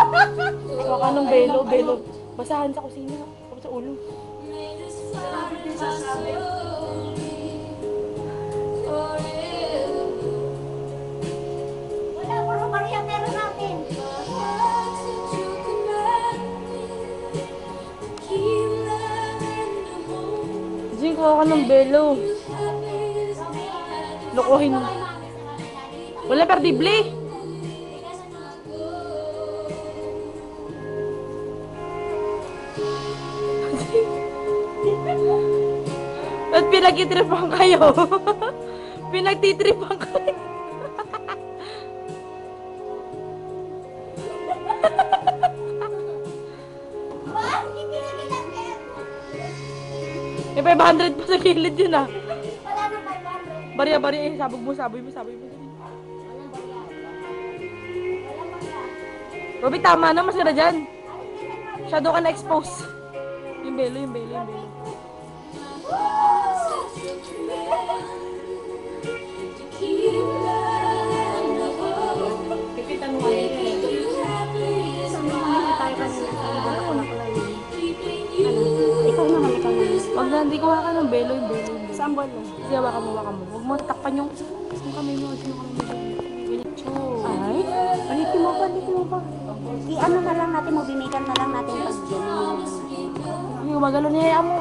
Baka ng belo, belo. Basahan sa kusina. O sa ulo. Wala, puro Maria meron natin. Jing, kuha ka ng belo. Lokohin. Wala perdible. At pinagtitripan kayo. Pinagtitripan kayo. Ba? Hindi pinagilagyan. May 500 pa sa gilid yun ah. Wala na 500. Bari eh. Sabog mo. Walang Maria. Robby, tama na. Mas ganda dyan. Shadow ka na-expose. Yung belo. Kikita mo nga yun. Saan tayo kanina? Ako na pala yun. Ikaw naman. Wag na, hindi kuha ka ng belo. Saan ba na? Sige, wakan mo. Huwag mo tatakpan yung kamay mo. Ay, palitin mo pa. I-ano na lang natin, mabimikan na lang natin pag Ay, gumagalo niya. Amo.